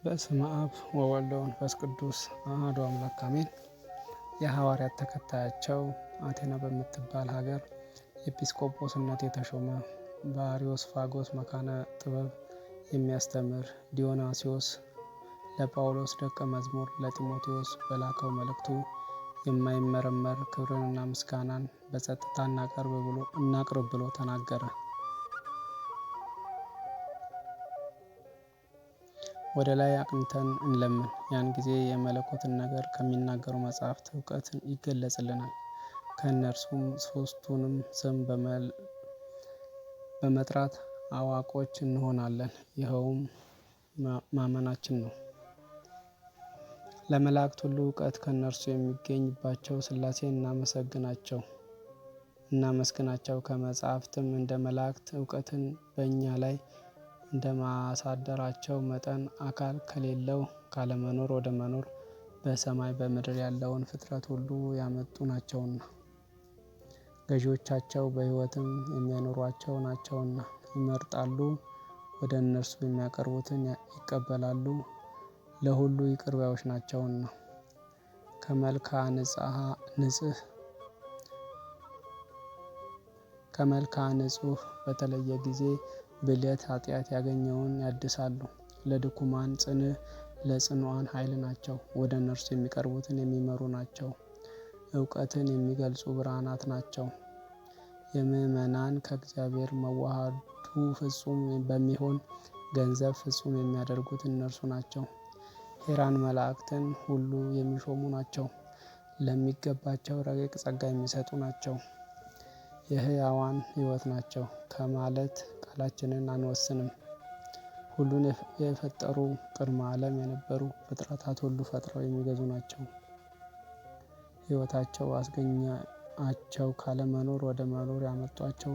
በስመ አብ ወወልድ ወመንፈስ ቅዱስ አሐዱ አምላክ አሜን። የሐዋርያት ተከታያቸው አቴና በምትባል ሀገር ኤጲስቆጶስነት የተሾመ በአርዮስፋጎስ መካነ ጥበብ የሚያስተምር ዲዮናስዮስ ለጳውሎስ ደቀ መዝሙር ለጢሞቴዎስ በላከው መልእክቱ የማይመረመር ክብርንና ምስጋናን በጸጥታ እናቅርብ ብሎ ተናገረ። ወደ ላይ አቅንተን እንለምን፣ ያን ጊዜ የመለኮትን ነገር ከሚናገሩ መጻሕፍት እውቀት ይገለጽልናል። ከእነርሱም ሦስቱንም ስም በመጥራት አዋቆች እንሆናለን። ይኸውም ማመናችን ነው። ለመላእክት ሁሉ እውቀት ከእነርሱ የሚገኝባቸው ሥላሴን እናመስግናቸው። ከመጻሕፍትም እንደ መላእክት እውቀትን በእኛ ላይ እንደማሳደራቸው መጠን አካል ከሌለው ካለመኖር ወደ መኖር በሰማይ በምድር ያለውን ፍጥረት ሁሉ ያመጡ ናቸውና ገዢዎቻቸው በሕይወትም የሚያኖሯቸው ናቸውና ይመርጣሉ፣ ወደ እነርሱ የሚያቀርቡትን ይቀበላሉ፣ ለሁሉ ይቅር ባዮች ናቸውና። ከመልክዓ ንጹሕ በተለየ ጊዜ ብልየት ኃጢአት ያገኘውን ያድሳሉ። ለድኩማን ጽንዕ ለጽኑዓን ኃይል ናቸው። ወደ እነርሱ የሚቀርቡትን የሚመሩ ናቸው። እውቀትን የሚገልጹ ብርሃናት ናቸው። የምእመናን ከእግዚአብሔር መዋሃዱ ፍጹም በሚሆን ገንዘብ ፍጹም የሚያደርጉት እነርሱ ናቸው። ሄራን መላእክትን ሁሉ የሚሾሙ ናቸው። ለሚገባቸው ረቂቅ ጸጋ የሚሰጡ ናቸው። የሕያዋን ሕይወት ናቸው ከማለት ቃላችንን አንወስንም። ሁሉን የፈጠሩ ቅድመ ዓለም የነበሩ ፍጥረታት ሁሉ ፈጥረው የሚገዙ ናቸው። ሕይወታቸው አስገኛቸው ካለመኖር ወደ መኖር ያመጧቸው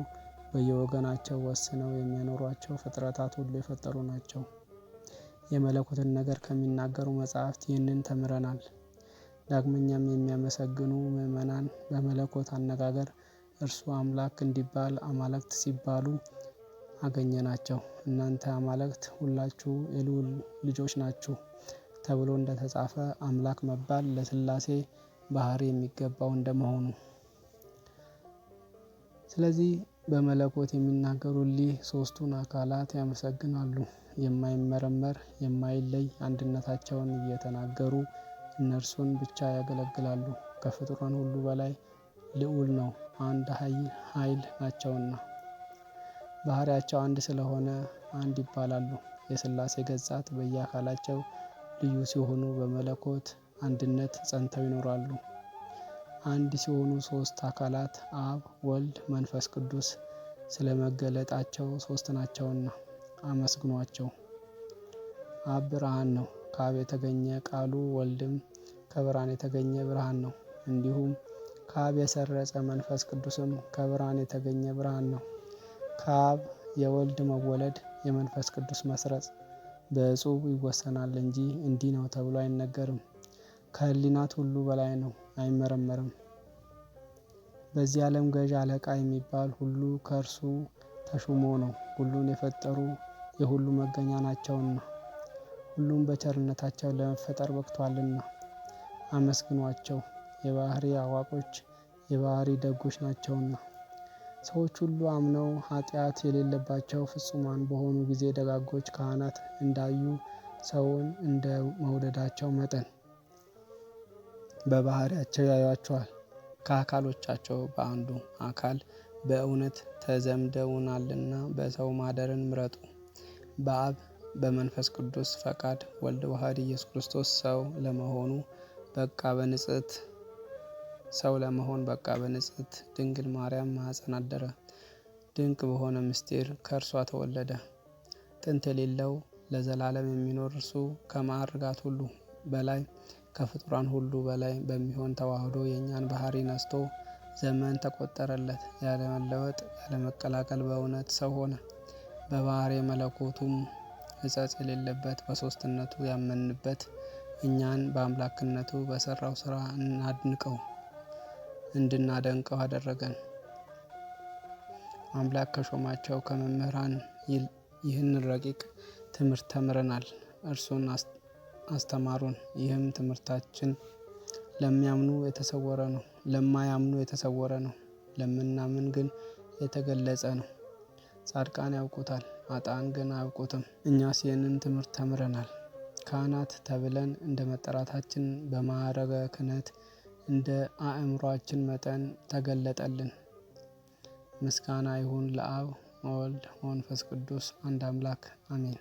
በየወገናቸው ወስነው የሚያኖሯቸው ፍጥረታት ሁሉ የፈጠሩ ናቸው። የመለኮትን ነገር ከሚናገሩ መጻሕፍት ይህንን ተምረናል። ዳግመኛም የሚያመሰግኑ ምእመናን በመለኮት አነጋገር እርሱ አምላክ እንዲባል አማልክት ሲባሉ አገኘናቸው። እናንተ አማልክት ሁላችሁ የልዑል ልጆች ናችሁ ተብሎ እንደተጻፈ አምላክ መባል ለሥላሴ ባሕርይ የሚገባው እንደመሆኑ፣ ስለዚህ በመለኮት የሚናገሩ እሊህ ሦስቱን አካላት ያመሰግናሉ። የማይመረመር የማይለይ አንድነታቸውን እየተናገሩ እነርሱን ብቻ ያገለግላሉ። ከፍጡራን ሁሉ በላይ ልዑል ነው፣ አንድ ኃይል ናቸውና። ባሕርያቸው አንድ ስለሆነ አንድ ይባላሉ። የሥላሴ ገጻት በየአካላቸው ልዩ ሲሆኑ በመለኮት አንድነት ጸንተው ይኖራሉ። አንድ ሲሆኑ ሦስት አካላት አብ፣ ወልድ፣ መንፈስ ቅዱስ ስለመገለጣቸው ሦስት ናቸውና አመስግኗቸው። አብ ብርሃን ነው፣ ከአብ የተገኘ ቃሉ፣ ወልድም ከብርሃን የተገኘ ብርሃን ነው። እንዲሁም ከአብ የሰረጸ መንፈስ ቅዱስም ከብርሃን የተገኘ ብርሃን ነው። ከአብ የወልድ መወለድ የመንፈስ ቅዱስ መስረጽ በዕጹብ ይወሰናል እንጂ እንዲህ ነው ተብሎ አይነገርም። ከሕሊናት ሁሉ በላይ ነው፣ አይመረመርም። በዚህ ዓለም ገዥ አለቃ የሚባል ሁሉ ከእርሱ ተሹሞ ነው። ሁሉን የፈጠሩ የሁሉ መገኛ ናቸውና ሁሉም በቸርነታቸው ለመፈጠር በቅቷልና አመስግኗቸው። የባሕርይ አዋቆች የባሕርይ ደጎች ናቸውና። ሰዎች ሁሉ አምነው ኃጢአት የሌለባቸው ፍጹማን በሆኑ ጊዜ ደጋጎች ካህናት እንዳዩ ሰውን እንደ መውደዳቸው መጠን በባሕርያቸው ያዩአቸዋል። ከአካሎቻቸው በአንዱ አካል በእውነት ተዘምደውናልና በሰው ማደርን ምረጡ። በአብ በመንፈስ ቅዱስ ፈቃድ ወልድ ዋሕድ ኢየሱስ ክርስቶስ ሰው ለመሆን በቃ በንጽሕት ድንግል ማርያም ማኅፀን አደረ። ድንቅ በሆነ ምስጢር ከእርሷ ተወለደ። ጥንት የሌለው ለዘላለም የሚኖር እርሱ ከማዕርጋት ሁሉ በላይ ከፍጡራን ሁሉ በላይ በሚሆን ተዋህዶ የእኛን ባሕርይ ነስቶ ዘመን ተቆጠረለት። ያለመለወጥ ያለመቀላቀል በእውነት ሰው ሆነ። በባሕርይ መለኮቱም ሕጸጽ የሌለበት በሦስትነቱ ያመንበት እኛን በአምላክነቱ በሠራው ሥራ እንድናደንቀው አደረገን። አምላክ ከሾማቸው ከመምህራን ይህን ረቂቅ ትምህርት ተምረናል። እርሱን አስተማሩን። ይህም ትምህርታችን ለሚያምኑ የተሰወረ ነው፣ ለማያምኑ የተሰወረ ነው፣ ለምናምን ግን የተገለጸ ነው። ጻድቃን ያውቁታል፣ ኃጥአን ግን አያውቁትም። እኛስ ይህንን ትምህርት ተምረናል። ካህናት ተብለን እንደ መጠራታችን በማዕረገ ክህነት እንደ አእምሯችን መጠን ተገለጠልን። ምስጋና ይሁን ለአብ ወወልድ ወመንፈስ ቅዱስ አንድ አምላክ አሜን።